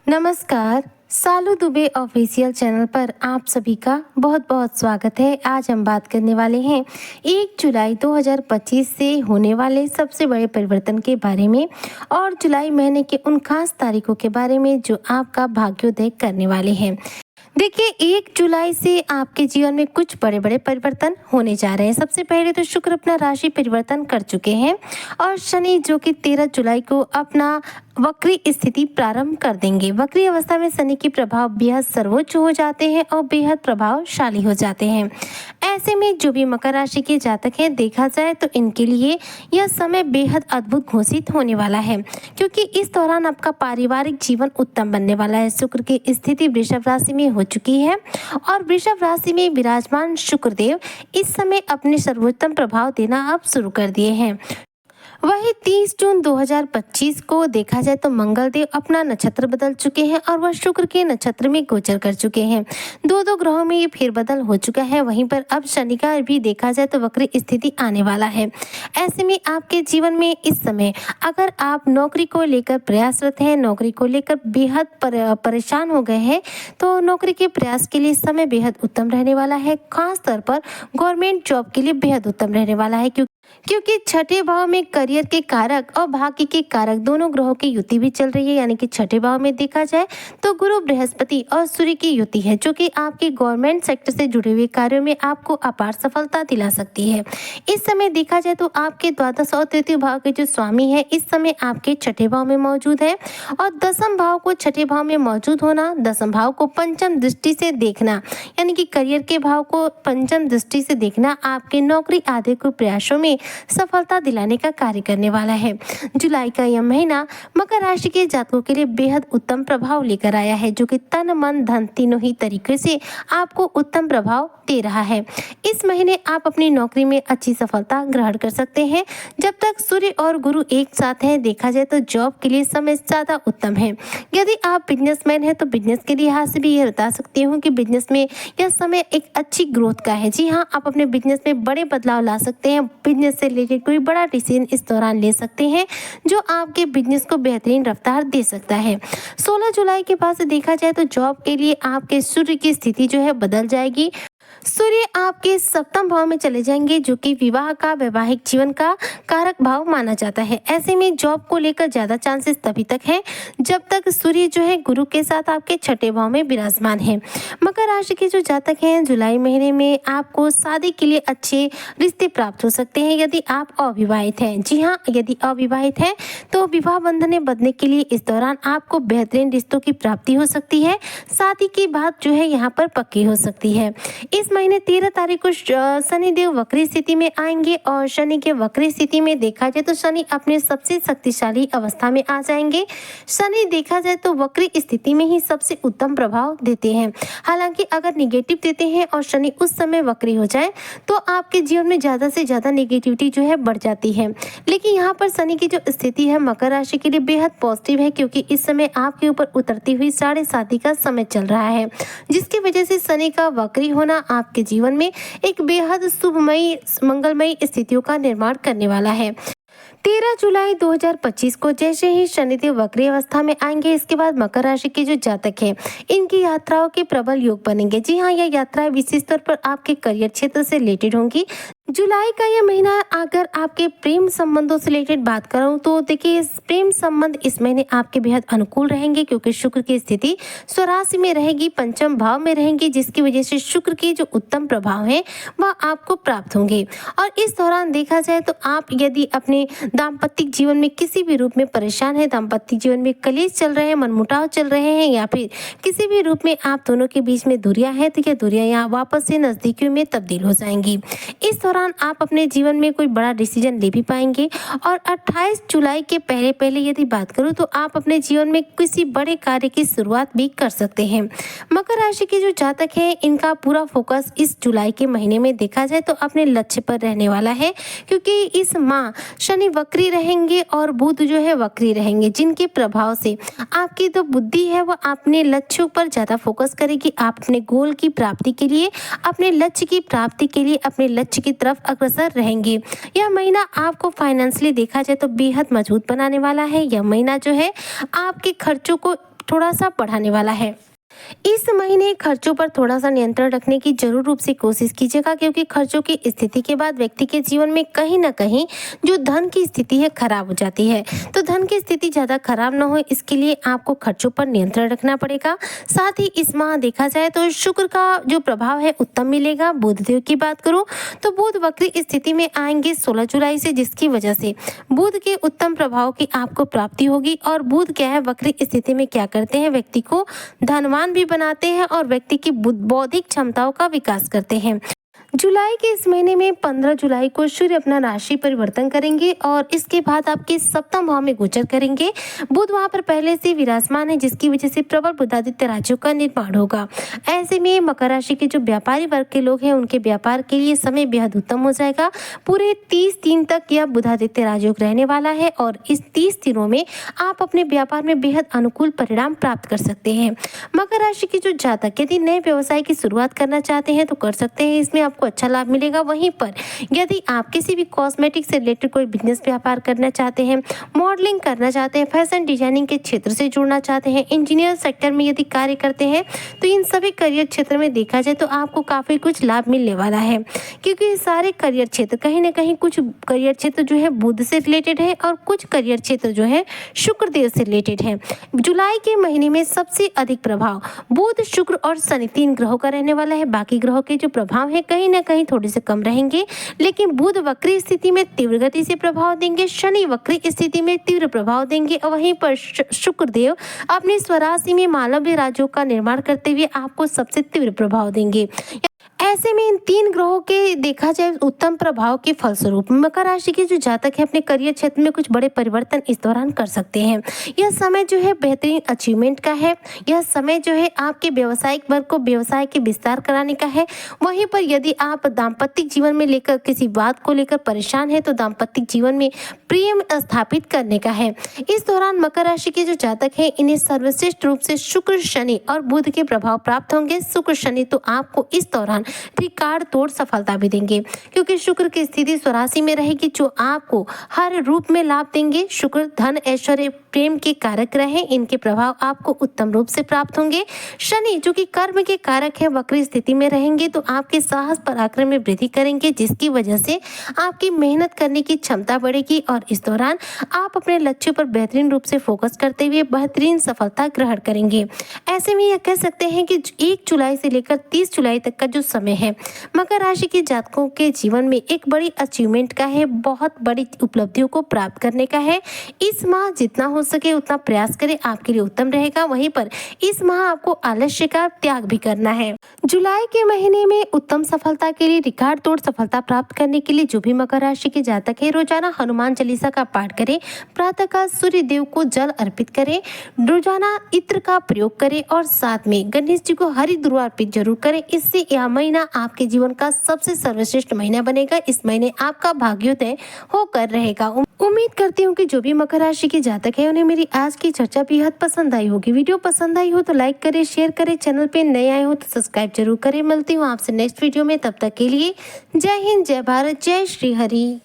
नमस्कार। सालू Dubey official channel पर आप सभी का बहुत बहुत स्वागत है। आज हम बात करने वाले हैं 1 जुलाई 2025 से होने वाले सबसे बड़े परिवर्तन के बारे में और जुलाई महीने के उन खास तारीखों के बारे में जो आपका भाग्योदय करने वाले हैं। देखिए, 1 जुलाई से आपके जीवन में कुछ बड़े बड़े परिवर्तन होने जा रहे हैं। सबसे पहले तो शुक्र अपना राशि परिवर्तन कर चुके हैं और शनि जो कि 13 जुलाई को अपना वक्री स्थिति प्रारंभ कर देंगे। वक्री अवस्था में शनि के प्रभाव बेहद सर्वोच्च हो जाते हैं और बेहद प्रभावशाली हो जाते हैं। ऐसे में जो भी मकर राशि के जातक हैं, देखा जाए तो इनके लिए यह समय बेहद अद्भुत घोषित होने वाला है, क्योंकि इस दौरान आपका पारिवारिक जीवन उत्तम बनने वाला है। शुक्र की स्थिति वृषभ राशि में हो चुकी है और वृषभ राशि में विराजमान शुक्रदेव इस समय अपने सर्वोत्तम प्रभाव देना अब शुरू कर दिए हैं। वही 30 जून 2025 को देखा जाए तो मंगल देव अपना नक्षत्र बदल चुके हैं और वह शुक्र के नक्षत्र में गोचर कर चुके हैं। दो ग्रहों में ये फेरबदल हो चुका है। वहीं पर अब शनि का भी देखा जाए तो वक्री स्थिति आने वाला है। ऐसे में आपके जीवन में इस समय अगर आप नौकरी को लेकर प्रयासरत हैं, नौकरी को लेकर बेहद परेशान हो गए हैं, तो नौकरी के प्रयास के लिए समय बेहद उत्तम रहने वाला है। खास तौर पर गवर्नमेंट जॉब के लिए बेहद उत्तम रहने वाला है, क्योंकि छठे भाव में करियर के कारक और भाग्य के कारक दोनों ग्रहों की युति भी चल रही है। यानी कि छठे भाव में देखा जाए तो गुरु, बृहस्पति और सूर्य की युति है, जो कि आपके गवर्नमेंट सेक्टर से जुड़े हुए कार्यों में आपको अपार सफलता दिला सकती है। इस समय देखा जाए तो आपके द्वादश और तृतीय भाव के जो स्वामी है इस समय आपके छठे भाव में मौजूद है और दसम भाव को छठे भाव में मौजूद होना, दसम भाव को पंचम दृष्टि से देखना, यानी कि करियर के भाव को पंचम दृष्टि से देखना आपके नौकरी आदि के प्रयासों में सफलता दिलाने का कार्य करने वाला है। जुलाई का यह महीना मकर राशि के जातकों के लिए बेहद उत्तम प्रभाव लेकर आया है, जो कि तन, मन, धन तीनों ही तरीके से आपको उत्तम प्रभाव दे रहा है। इस महीने आप अपनी नौकरी में अच्छी सफलता ग्रहण कर सकते हैं। जब तक सूर्य और गुरु एक साथ हैं, देखा जाए तो जॉब के लिए समय ज्यादा उत्तम है। यदि आप बिजनेसमैन हैं तो बिजनेस के लिहाज से भी यह बता सकती हूँ कि बिजनेस में यह समय एक अच्छी ग्रोथ का है। जी हाँ, आप अपने बिजनेस में बड़े बदलाव ला सकते हैं। बिजनेस से रिलेटेड कोई बड़ा डिसीजन इस दौरान ले सकते हैं, जो आपके बिजनेस को बेहतरीन रफ्तार दे सकता है। 16 जुलाई के बाद से देखा जाए तो जॉब के लिए आपके सूर्य की स्थिति जो है बदल जाएगी। सूर्य आपके सप्तम भाव में चले जाएंगे, जो कि विवाह का, वैवाहिक जीवन का कारक भाव माना जाता है। ऐसे में जॉब को लेकर ज्यादा चांसेस तभी तक हैं जब तक सूर्य जो है गुरु के साथ आपके छठे भाव में विराजमान है। मकर राशि के जो जातक हैं, जुलाई महीने में आपको शादी के लिए अच्छे रिश्ते प्राप्त हो सकते हैं यदि आप अविवाहित हैं। जी हाँ, यदि अविवाहित हैं तो विवाह बंधन में बंधने के लिए इस दौरान आपको बेहतरीन रिश्तों की प्राप्ति हो सकती है। शादी की बात जो है यहाँ पर पक्की हो सकती है। इस महीने 13 तारीख को शनि देव वक्री स्थिति में आएंगे और शनि के वक्री स्थिति में देखा जाए तो शनि अपने सबसे शक्तिशाली अवस्था में आ जाएंगे। शनि देखा जाए तो वक्री स्थिति में ही सबसे उत्तम प्रभाव देते हैं। हालांकि अगर निगेटिव देते हैं और शनि उस समय वक्री हो जाए तो आपके जीवन में ज्यादा से ज्यादा नेगेटिविटी जो है बढ़ जाती है। लेकिन यहाँ पर शनि की जो स्थिति है मकर राशि के लिए बेहद पॉजिटिव है, क्योंकि इस समय आपके ऊपर उतरती हुई 7:30 का समय चल रहा है, जिसकी वजह से शनि का वक्री होना आपके जीवन में एक बेहद शुभमयी, मंगलमयी स्थितियों का निर्माण करने वाला है। 13 जुलाई 2025 को जैसे ही शनिदेव वक्री अवस्था में आएंगे, इसके बाद मकर राशि के जो जातक हैं इनकी यात्राओं के प्रबल योग बनेंगे। जी हाँ, यह यात्राएं विशेष तौर पर आपके करियर क्षेत्र से रिलेटेड होंगी। जुलाई का यह महीना अगर आपके प्रेम संबंधों से रिलेटेड बात करूं तो देखिए, प्रेम संबंध इस महीने आपके बेहद अनुकूल रहेंगे, क्योंकि शुक्र की स्थिति स्वराशि में रहेगी, पंचम भाव में रहेंगी, जिसकी वजह से शुक्र के जो उत्तम प्रभाव है वह आपको प्राप्त होंगे। और इस दौरान देखा जाए तो आप यदि अपने दाम्पत्य जीवन में किसी भी रूप में परेशान है, दाम्पत्य जीवन में कलेश चल रहे हैं, मनमुटाव चल रहे हैं, या फिर किसी भी रूप में आप दोनों के बीच में दूरियां हैं, तो यह दूरियां यहाँ वापस से नजदीकियों में तब्दील हो जाएंगी। इस दौरान आप अपने जीवन में कोई बड़ा डिसीजन ले भी पाएंगे। और 28 जुलाई के पहले यदि बात करूं तो आप अपने जीवन में किसी बड़े कार्य की शुरुआत भी कर सकते हैं। मकर राशि के जो जातक हैं इनका पूरा फोकस इस जुलाई के महीने में देखा जाए तो अपने लक्ष्य पर रहने वाला है, क्योंकि इस माह शनि वक्री रहेंगे और बुध जो है वक्री रहेंगे, जिनके प्रभाव से आपकी जो बुद्धि है वह अपने लक्ष्यों पर ज्यादा फोकस करेगी। आप अपने गोल की प्राप्ति के लिए, अपने लक्ष्य की प्राप्ति के लिए अपने लक्ष्य की तरफ अग्रसर रहेंगे। यह महीना आपको फाइनेंशियली देखा जाए तो बेहद मजबूत बनाने वाला है। यह महीना जो है आपके खर्चों को थोड़ा सा बढ़ाने वाला है। इस महीने खर्चों पर थोड़ा सा नियंत्रण रखने की जरूर रूप से कोशिश कीजिएगा, क्योंकि खर्चों की स्थिति के बाद व्यक्ति के जीवन में कहीं ना कहीं जो धन की स्थिति है खराब हो जाती है। तो धन की स्थिति ज्यादा खराब ना हो, इसके लिए आपको खर्चों पर नियंत्रण रखना पड़ेगा। साथ ही इस माह देखा जाए तो शुक्र का जो प्रभाव है उत्तम मिलेगा। बुध देव की बात करूं तो बुध वक्री स्थिति में आएंगे 16 जुलाई से, जिसकी वजह से बुध के उत्तम प्रभाव की आपको प्राप्ति होगी। और बुध क्या है, वक्री स्थिति में क्या करते हैं, व्यक्ति को धनवान भी बनाते हैं और व्यक्ति की बौद्धिक क्षमताओं का विकास करते हैं। जुलाई के इस महीने में 15 जुलाई को सूर्य अपना राशि परिवर्तन करेंगे और इसके बाद आपके सप्तम भाव में गोचर करेंगे। बुध वहां पर पहले से विराजमान है, जिसकी वजह से प्रबल बुधादित्य राज्यों का निर्माण होगा। ऐसे में मकर राशि के जो व्यापारी वर्ग के लोग हैं उनके व्यापार के लिए समय बेहद उत्तम हो जाएगा। पूरे 30 दिन तक यह बुधादित्य राजयोग रहने वाला है और इस 30 दिनों में आप अपने व्यापार में बेहद अनुकूल परिणाम प्राप्त कर सकते हैं। मकर राशि के जो जातक यदि नए व्यवसाय की शुरुआत करना चाहते हैं तो कर सकते हैं, इसमें आपको अच्छा लाभ मिलेगा। वहीं पर यदि आप किसी भी कॉस्मेटिक से रिलेटेड कोई बिजनेस व्यापार करना चाहते हैं, मॉडलिंग करना चाहते हैं, फैशन डिजाइनिंग के क्षेत्र से जुड़ना चाहते हैं, इंजीनियर सेक्टर में यदि कार्य करते हैं, तो इन सभी करियर क्षेत्र में देखा जाए तो आपको काफी कुछ लाभ मिलने वाला है, क्योंकि ये सारे करियर क्षेत्र कहीं ना कहीं कुछ करियर क्षेत्र जो है बुध से रिलेटेड है और कुछ करियर क्षेत्र जो है शुक्र देव से रिलेटेड है। जुलाई के महीने में सबसे अधिक प्रभाव बुध, शुक्र और शनि 3 ग्रहों का रहने वाला है। बाकी ग्रहों के जो प्रभाव है कहीं ना कहीं थोड़े से कम रहेंगे, लेकिन बुध वक्री स्थिति में तीव्र गति से प्रभाव देंगे, शनि वक्री स्थिति में तीव्र प्रभाव देंगे और वहीं पर शुक्र देव अपनी स्वराशि में मालव्य राज्यों का निर्माण करते हुए आपको सबसे तीव्र प्रभाव देंगे। ऐसे में इन 3 ग्रहों के देखा जाए उत्तम प्रभाव के फलस्वरूप मकर राशि के जो जातक है अपने करियर क्षेत्र में कुछ बड़े परिवर्तन इस दौरान कर सकते हैं। यह समय जो है बेहतरीन अचीवमेंट का है। यह समय जो है आपके व्यावसायिक वर्ग को व्यवसाय के विस्तार कराने का है। वहीं पर यदि आप दाम्पत्य जीवन में लेकर किसी बात को लेकर परेशान है तो दाम्पत्य जीवन में प्रेम स्थापित करने का है। इस दौरान मकर राशि के जो जातक है इन्हें सर्वश्रेष्ठ रूप से शुक्र, शनि और बुध के प्रभाव प्राप्त होंगे। शुक्र शनि तो आपको इस दौरान रिकॉर्ड तोड़ सफलता भी देंगे, क्योंकि शुक्र की स्थिति स्वराशि में रहेगी जो आपको हर रूप में लाभ देंगे। शुक्र धन, ऐश्वर्य, प्रेम के कारक रहे, इनके प्रभाव आपको उत्तम रूप से प्राप्त होंगे। शनि जो कि कर्म के कारक है वक्री स्थिति में रहेंगे तो आपके साहस पराक्रम में वृद्धि करेंगे, जिसकी वजह से आपकी मेहनत करने की क्षमता बढ़ेगी और इस दौरान आप अपने लक्ष्य पर बेहतरीन रूप से फोकस करते हुए बेहतरीन सफलता ग्रहण करेंगे। ऐसे में यह कह सकते हैं कि 1 जुलाई से लेकर 30 जुलाई तक का जो समय है मकर राशि के जातकों के जीवन में एक बड़ी अचीवमेंट का है, बहुत बड़ी उपलब्धियों को प्राप्त करने का है। इस माह जितना हो सके उतना प्रयास करें, आपके लिए उत्तम रहेगा। वहीं पर इस माह आपको आलस्य का त्याग भी करना है। जुलाई के महीने में उत्तम सफलता के लिए, रिकॉर्ड तोड़ सफलता प्राप्त करने के लिए जो भी मकर राशि के जातक है रोजाना हनुमान चालीसा का पाठ करें, प्रातःकाल सूर्य देव को जल अर्पित करें, रोजाना इत्र का प्रयोग करें और साथ में गणेश जी को हरी दुर्वा अर्पित जरूर करें। इससे यह महीना आपके जीवन का सबसे सर्वश्रेष्ठ महीना बनेगा। इस महीने आपका भाग्योदय होकर रहेगा। उम्मीद करती हूँ कि जो भी मकर राशि के जातक है उन्हें मेरी आज की चर्चा बेहद पसंद आई होगी। वीडियो पसंद आई हो तो लाइक करें, शेयर करें, चैनल पे नए आए हो तो सब्सक्राइब जरूर करें। मिलती हूँ आपसे नेक्स्ट वीडियो में, तब तक के लिए जय हिंद, जय भारत, जय श्री हरि।